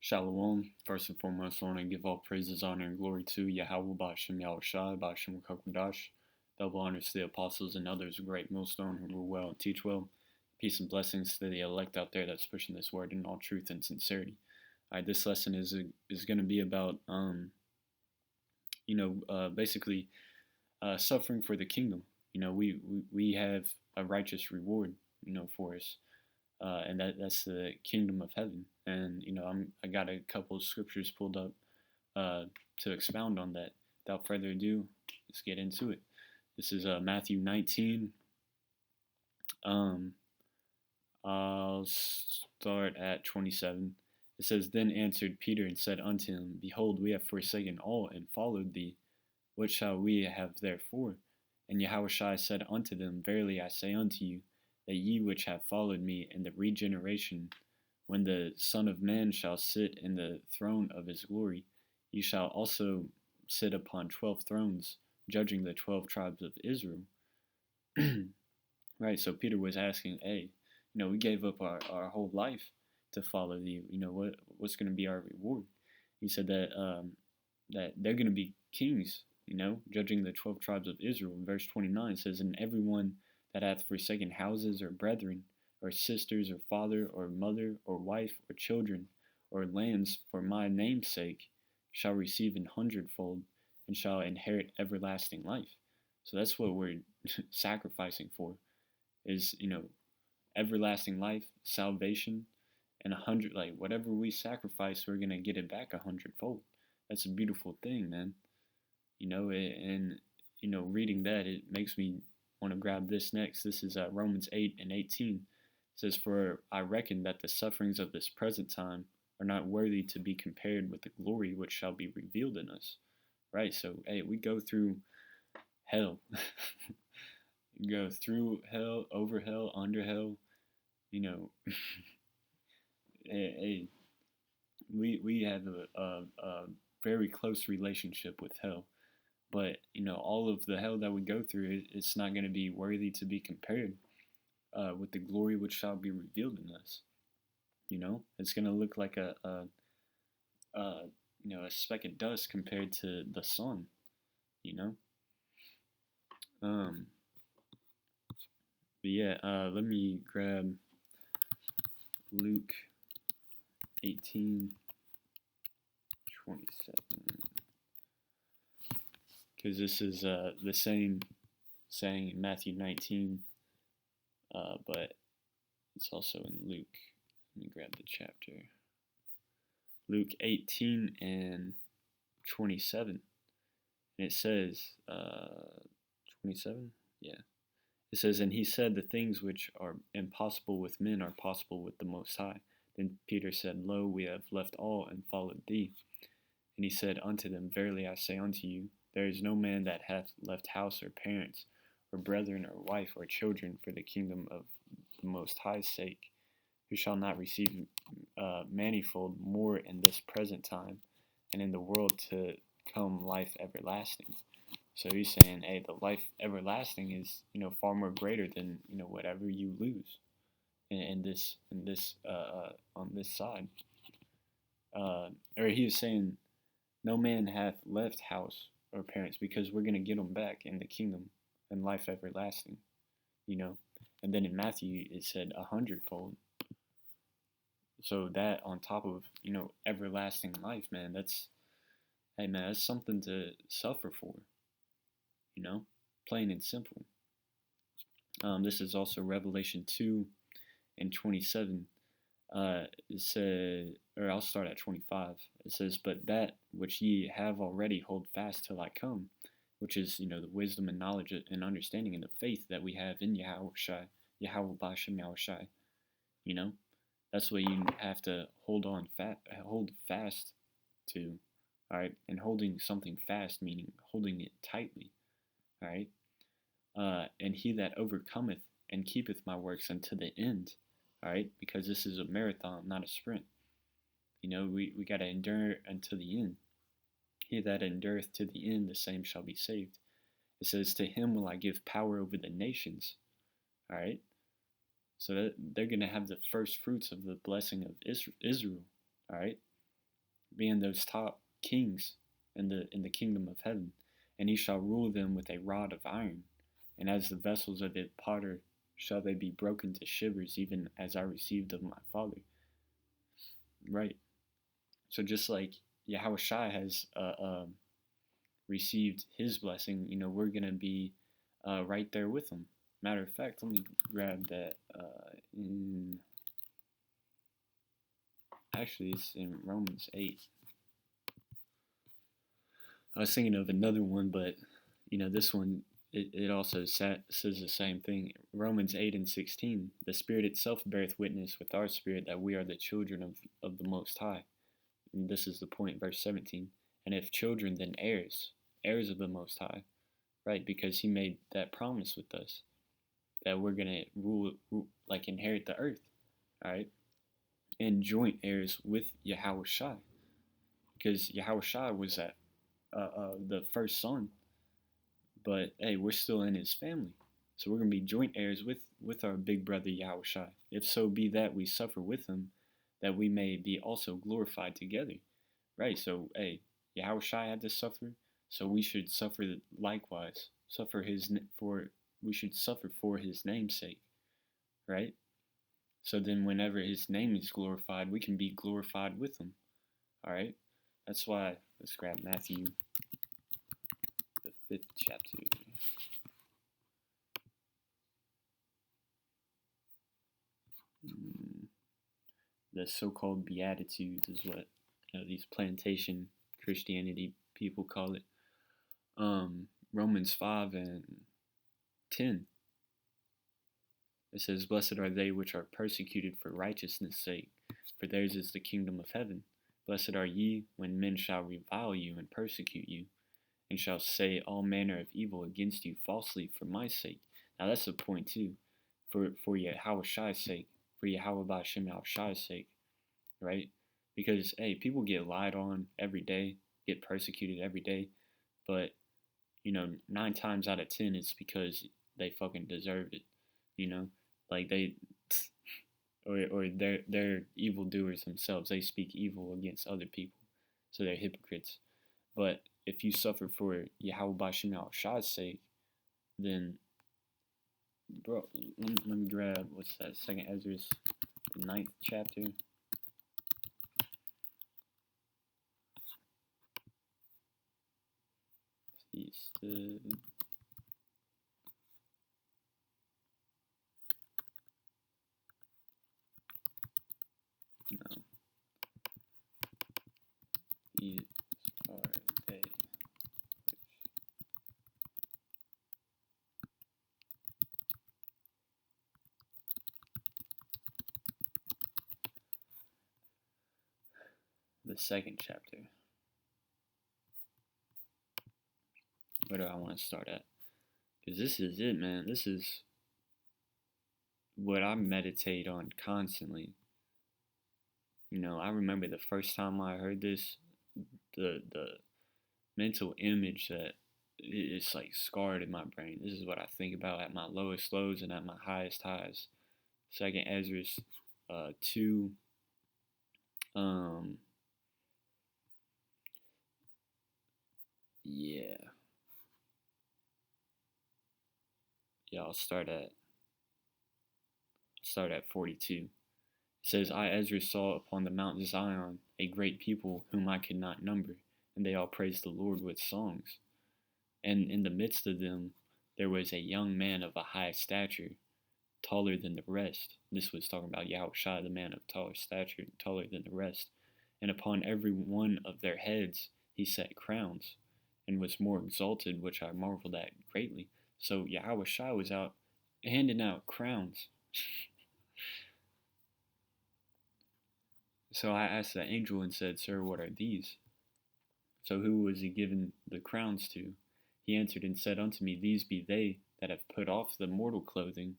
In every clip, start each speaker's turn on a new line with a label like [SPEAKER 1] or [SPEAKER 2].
[SPEAKER 1] Shalom. First and foremost, I want to give all praises, honor, and glory to Yahweh Ba'Shem Yahushai, Ba'Shem Kakwadash. Double honors to the apostles and others of great millstone who rule well and teach well. Peace and blessings to the elect out there that's pushing this word in all truth and sincerity. All right, this lesson is going to be about basically suffering for the kingdom. We have a righteous reward, for us. And that's the kingdom of heaven. And I got a couple of scriptures pulled up to expound on that. Without further ado, let's get into it. This is Matthew 19. I'll start at 27. It says, "Then answered Peter and said unto him, Behold, we have forsaken all and followed thee. What shall we have therefore? And Yahushua said unto them, Verily I say unto you, that ye which have followed me in the regeneration, when the Son of Man shall sit in the throne of his glory, ye shall also sit upon 12 thrones, judging the 12 tribes of Israel." Right, so Peter was asking, hey, we gave up our whole life to follow thee. What's going to be our reward? He said that that they're going to be kings, judging the 12 tribes of Israel. Verse 29 says, "And everyone that hath forsaken houses or brethren, or sisters, or father, or mother, or wife, or children, or lands, for my name's sake, shall receive an hundredfold, and shall inherit everlasting life." So that's what we're sacrificing for, is, everlasting life, salvation, and whatever we sacrifice, we're going to get it back 100-fold. That's a beautiful thing, man. Reading that, it makes me want to grab this next. This is Romans 8:18. It says, "For I reckon that the sufferings of this present time are not worthy to be compared with the glory which shall be revealed in us." Right? So, hey, we go through hell. Go through hell, over hell, under hell. Hey, we have a very close relationship with hell. But, all of the hell that we go through, it's not going to be worthy to be compared with the glory which shall be revealed in us. It's going to look like a speck of dust compared to the sun, But yeah, let me grab Luke 18:27. Because this is the same saying in Matthew 19, but it's also in Luke. Let me grab the chapter. Luke 18:27. And it says, 27? Yeah. It says, "And he said, The things which are impossible with men are possible with the Most High. Then Peter said, Lo, we have left all and followed thee. And he said unto them, Verily I say unto you, there is no man that hath left house or parents, or brethren, or wife, or children, for the kingdom of the Most High's sake, who shall not receive manifold more in this present time, and in the world to come life everlasting." So he's saying, hey, the life everlasting is, far more greater than, whatever you lose in this on this side. Or he was saying, no man hath left house or parents, because we're going to get them back in the kingdom and life everlasting, And then in Matthew, it said 100-fold. So that on top of, everlasting life, man, that's something to suffer for, plain and simple. This is also Revelation 2:27. It said, or I'll start at 25. It says, "But that which ye have already hold fast till I come," which is, the wisdom and knowledge and understanding and the faith that we have in Yahushua, Yahweh Ba'Shem Yahushai. That's what you have to hold fast to. All right, and holding something fast, meaning holding it tightly. All right, "And he that overcometh and keepeth my works unto the end." All right, because this is a marathon, not a sprint. We got to endure until the end. "He that endureth to the end, the same shall be saved." It says, "To him will I give power over the nations." All right, so that they're going to have the first fruits of the blessing of Israel. All right, being those top kings in the kingdom of heaven. And he shall rule them with a rod of iron, and as the vessels of the potter shall they be broken to shivers, even as I received of my Father. Right. So just like Yahushua has received his blessing, we're gonna be right there with him. Matter of fact, let me grab that. Actually, it's in Romans 8. I was thinking of another one, but this one it also says the same thing. Romans 8:16. The Spirit itself beareth witness with our spirit that we are the children of the Most High. And this is the point, verse 17. And if children, then heirs, heirs of the Most High, right? Because He made that promise with us that we're gonna rule like inherit the earth, all right? And joint heirs with Yahushua, because Yahushua was that the first son, but hey, we're still in his family, so we're gonna be joint heirs with our big brother Yahushua. If so be that we suffer with him, that we may be also glorified together, right? So hey, Yahushua had to suffer, so we should suffer likewise. We should suffer for his name's sake, right? So then, whenever his name is glorified, we can be glorified with him. All right. That's why. Let's grab Matthew, the 5th chapter. The so-called Beatitudes is what these plantation Christianity people call it. Romans 5:10. It says, "Blessed are they which are persecuted for righteousness' sake, for theirs is the kingdom of heaven. Blessed are ye when men shall revile you and persecute you, and shall say all manner of evil against you falsely for my sake." Now that's the point too, for Yahweh's sake, for Yahweh Ba'Shem Yahweh's sake, right? Because hey, people get lied on every day, get persecuted every day, but 9 times out of 10 it's because they fucking deserve it, like they or they're evildoers themselves. They speak evil against other people, so they're hypocrites. But if you suffer for Yahweh Ba'Shem Yahush's sake, then, bro, let me grab, what's that, 2nd Ezra, the 9th chapter. He stood. No. These are they which the 2nd chapter. Where do I want to start at? Because this is it, man. This is what I meditate on constantly. I remember the first time I heard this, the mental image that it's like scarred in my brain. This is what I think about at my lowest lows and at my highest highs. 2nd Ezra 2. Yeah. Yeah, I'll start at 42. It says, "I, Ezra, saw upon the Mount Zion a great people whom I could not number, and they all praised the Lord with songs. And in the midst of them there was a young man of a high stature, taller than the rest." This was talking about Yahushua, the man of taller stature, taller than the rest. "And upon every one of their heads he set crowns, and was more exalted, which I marveled at greatly." So Yahushua was out handing out crowns. So I asked the angel and said, "Sir, what are these?" So who was he given the crowns to? He answered and said unto me, "These be they that have put off the mortal clothing,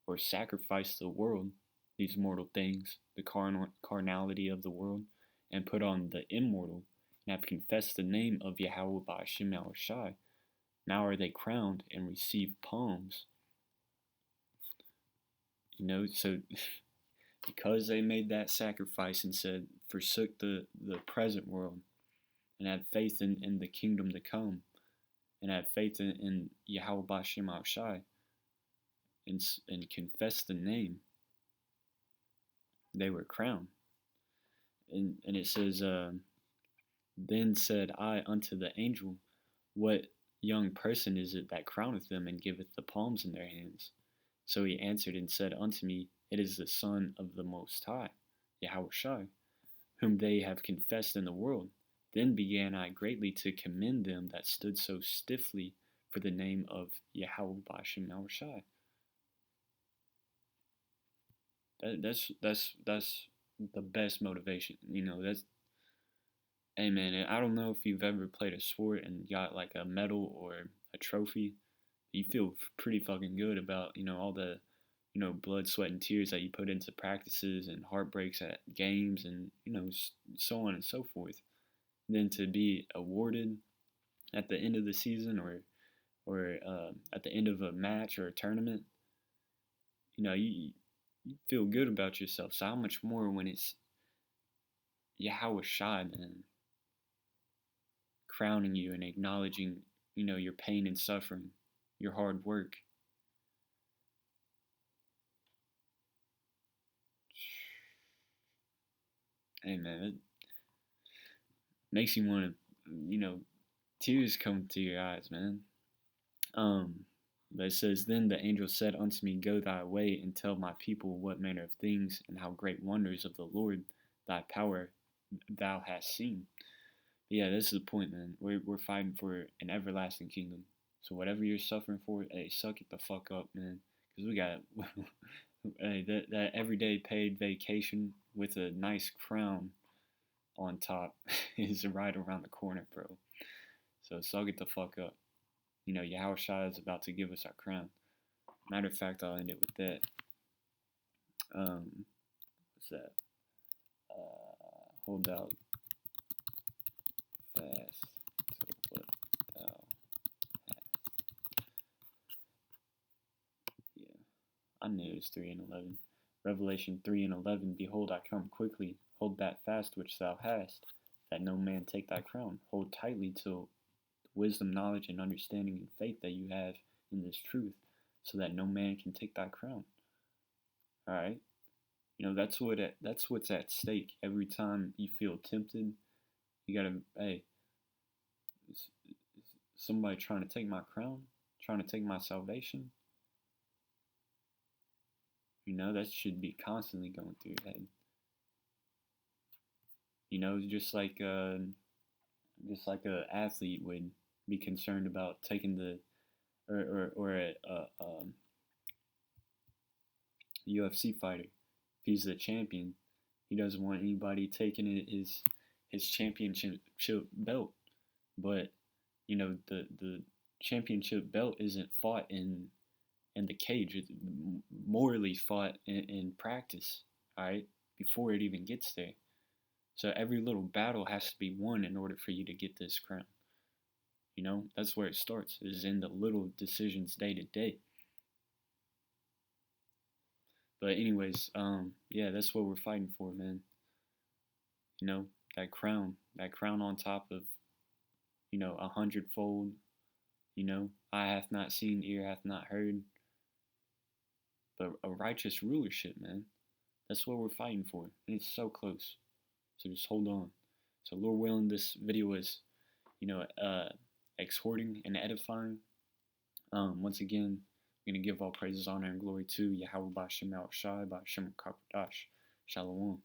[SPEAKER 1] or sacrificed the world, these mortal things, the carnality of the world, and put on the immortal, and have confessed the name of Yahweh Ba'Shem Yahushai. Now are they crowned and receive palms." So because they made that sacrifice and said, forsook the present world and had faith in the kingdom to come and had faith in Yahweh Bashem Al Shai and confessed the name, they were crowned. And it says, then said I unto the angel, what young person is it that crowneth them and giveth the palms in their hands? So he answered and said unto me, it is the Son of the Most High, Yahweh Shai, whom they have confessed in the world. Then began I greatly to commend them that stood so stiffly for the name of Yahweh Bashem Al Shai. That's the best motivation. That's, hey man, I don't know if you've ever played a sport and got like a medal or a trophy. You feel pretty fucking good about, all the, blood, sweat, and tears that you put into practices and heartbreaks at games and, so on and so forth. And then to be awarded at the end of the season or at the end of a match or a tournament, you feel good about yourself. So how much more when it's Yahweh Shai, man, crowning you and acknowledging, your pain and suffering, your hard work. Hey man, it makes you want to, tears come to your eyes, man. But it says, then the angel said unto me, go thy way and tell my people what manner of things and how great wonders of the Lord thy power thou hast seen. But yeah, this is the point, man. We're fighting for an everlasting kingdom. So whatever you're suffering for, hey, suck it the fuck up, man. Because we got hey, that everyday paid vacation with a nice crown on top is right around the corner, bro. So suck it the fuck up. Yahweh Shai is about to give us our crown. Matter of fact, I'll end it with that. What's that? Hold out fast to what thou hast. Yeah, I knew it was 3 and 11. Revelation 3 and 11. Behold, I come quickly. Hold that fast which thou hast, that no man take thy crown. Hold tightly till wisdom, knowledge, and understanding and faith that you have in this truth, so that no man can take thy crown. All right, that's what's at stake. Every time you feel tempted, you gotta, hey, is somebody trying to take my crown, trying to take my salvation? That should be constantly going through your head. Just like an athlete would be concerned about taking the or a UFC fighter. If he's the champion, he doesn't want anybody taking his championship belt. But the championship belt isn't fought in the cage. It's morally fought in practice. All right, before it even gets there. So every little battle has to be won in order for you to get this crown. That's where it starts, is in the little decisions day to day. But anyways, yeah, that's what we're fighting for, man. That crown on top of, 100-fold, eye hath not seen, ear hath not heard, but a righteous rulership, man. That's what we're fighting for, and it's so close. So just hold on. So Lord willing, this video is, exhorting and edifying. Once again, I'm going to give all praises, honor, and glory to Yahweh Bashem Al Shai, Bashem Kakodash. Shalom.